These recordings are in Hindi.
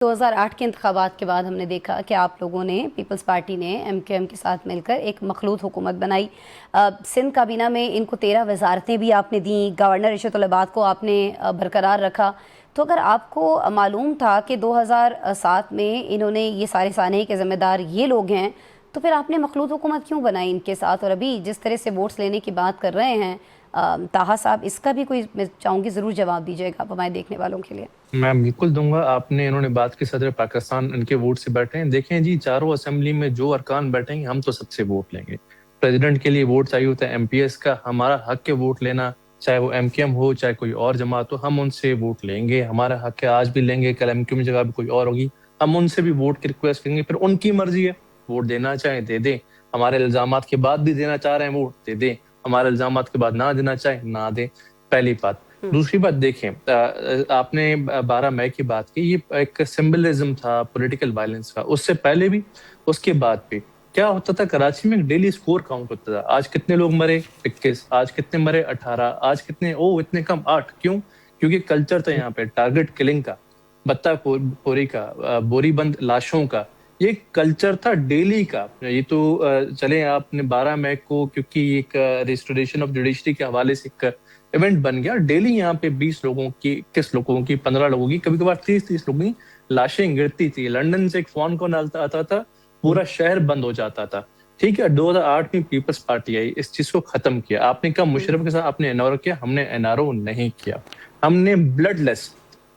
2008 के इंतखाबात के बाद हमने देखा कि आप लोगों ने, पीपल्स पार्टी ने एमक्यूएम के साथ मिलकर एक मखलूत हुकूमत बनाई। सिंध काबीना में इनको 13 वजारतें भी आपने दी, गवर्नर इशरत को आपने बरकरार रखा। तो अगर आपको मालूम था कि 2007 में इन्होंने ये सारे सानहे के ज़िम्मेदार ये लोग हैं, तो फिर आपने मखलूत हुकूमत क्यों बनाई इनके साथ? और अभी जिस तरह से वोट्स लेने की बात कर रहे हैं ताहा साहब, इसका भी कोई, मैं चाहूँगी ज़रूर जवाब दीजिएगा आप हमारे देखने वालों के लिए। मैं बिल्कुल दूंगा। आपने इन्होंने बात की सदर पाकिस्तान इनके वोट से बैठे हैं। देखें जी, चारों असेंबली में जो अरकान बैठेंगे हम तो सबसे वोट लेंगे। प्रेसिडेंट के लिए वोट चाहिए होता है एमपीएस का, हमारा हक है वोट लेना, चाहे वो एमकेएम हो चाहे कोई और जमात हो, हम उनसे वोट लेंगे। हमारा हक है, आज भी लेंगे, कल एमकेएम की जगह भी कोई और होगी, हम उनसे भी वोट की रिक्वेस्ट करेंगे। फिर उनकी मर्जी है, वोट देना चाहे दे दें, हमारे इल्जामात के बाद भी देना चाह रहे हैं वोट दे दें, हमारे इल्जामात के बाद ना देना चाहे ना दें। पहली बात। दूसरी बात देखें, आपने 12 मई की बात की, ये एक सिंबलिज्म था पॉलिटिकल वायलेंस का। उससे पहले भी उसके बाद भी क्या होता था, कराची में डेली स्कोर काउंट होता था। आज कितने लोग मरे, 21। आज कितने मरे, 18। आज कितने, ओ इतने कम, 8। क्यों? क्योंकि कल्चर था यहाँ पे टारगेट किलिंग का, बत्ता खोरी का, बोरीबंद लाशों का। ये कल्चर था डेली का। ये तो चले आपने 12 मई को, क्योंकि एक रिस्टोरेशन ऑफ जुडिशरी के हवाले से एक इवेंट बन गया। डेली यहाँ पे 20 लोगों की, 21 लोगों की, 15 लोगों की, कभी कभार 30-30 लोगों की लाशें गिरती थी। लंदन से एक फोन कॉल आता था, पूरा शहर बंद हो जाता था। ठीक है, 2008 में पीपल्स पार्टी आई, इस चीज को खत्म किया। आपने कहा मुशर्रफ के साथ आपने एनआरओ किया, हमने एनआरओ नहीं किया। हमने ब्लडलेस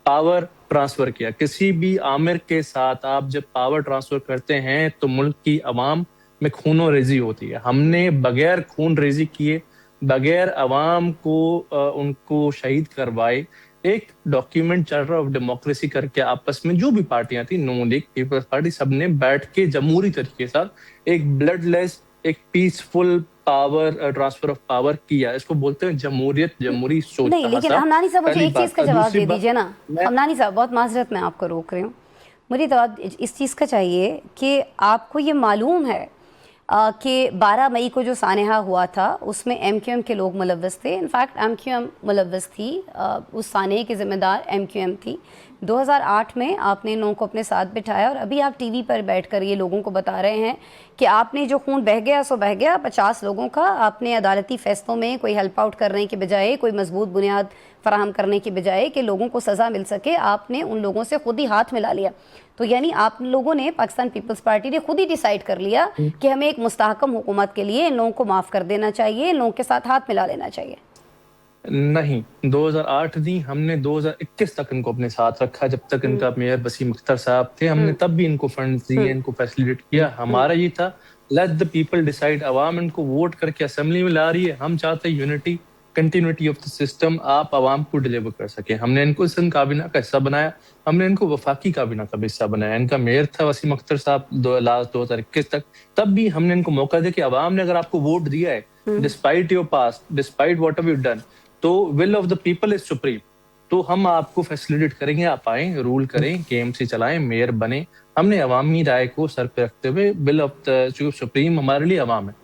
पावर ट्रांसफर किया। किसी भी आमिर के साथ आप जब पावर ट्रांसफर करते हैं तो मुल्क की अवाम में खूनो रेजी होती है। हमने बगैर खून रेजी किए, बगैर अवाम को उनको शहीद करवाए, एक डॉक्यूमेंट चार्टर ऑफ डेमोक्रेसी करके आपस में जो भी पार्टियां थी, नून लीग, पीपल्स पार्टी, सबने बैठ के जमहूरी तरीके के साथ एक ब्लडलेस, एक peaceful power transfer of power किया। इसको बोलते हैं जमहूरियत, जमहूरी सोच। नहीं, लेकिन हमनानी साहब मुझे एक चीज़ का जवाब दे दीजिए ना। मैं हमनानी साहब, बहुत माजरत मैं आपको रोक रही हूँ, मुझे जवाब इस चीज़ का चाहिए कि आपको ये मालूम है कि 12 मई को जो सानहा हुआ था उसमें एमक्यूएम के लोग मुलव्वस थे। इनफैक्ट एमक्यूएम मुलव्वस थी, उस सानहे की ज़िम्मेदार एमक्यूएम थी। 2008 में आपने इन लोगों को अपने साथ बिठाया और अभी आप टीवी पर बैठकर ये लोगों को बता रहे हैं कि आपने जो खून बह गया सो बह गया। 50 लोगों का आपने अदालती फैसलों में कोई हेल्प आउट करने के बजाय, कोई मजबूत बुनियाद फराहम करने के बजाय कि लोगों को सज़ा मिल सके, आपने उन लोगों से खुद ही हाथ मिला लिया। तो यानी आप लोगों ने, पाकिस्तान पीपल्स पार्टी ने खुद ही डिसाइड कर लिया कि हमें एक मुस्तहकम हुकूमत के लिए इन लोगों को माफ़ कर देना चाहिए, इन लोगों के साथ हाथ मिला लेना चाहिए। नहीं, 2008 नहीं, हमने 2021 तक इनको अपने साथ रखा। जब तक इनका मेयर वसीम अख्तर साहब थे, हमने तब भी इनको फंड्स दिए, इनको फैसिलिटेट किया। हमारा ये था, लेट द पीपल डिसाइड। अवाम इनको वोट करके असेंबली में ला रही है, हम चाहते हैं unity, continuity of the system आप अवाम को डिलीवर कर सके। हमने इनको सिंध काबीना का हिस्सा बनाया, हमने इनको वफाकी काबीना का हिस्सा बनाया। इनका मेयर था वसीम अख्तर साहब लास्ट 2021 तक। तब भी हमने इनको मौका दिया कि अवाम ने अगर आपको वोट दिया है, despite your past, despite what have you done, तो will of the people is supreme. तो हम आपको फैसिलिटेट करेंगे, आप आए, रूल करें, केएमसी चलाएं, मेयर बने। हमने अवामी राय को सर पे रखते हुए, विल ऑफ द सुप्रीम हमारे लिए अवाम है।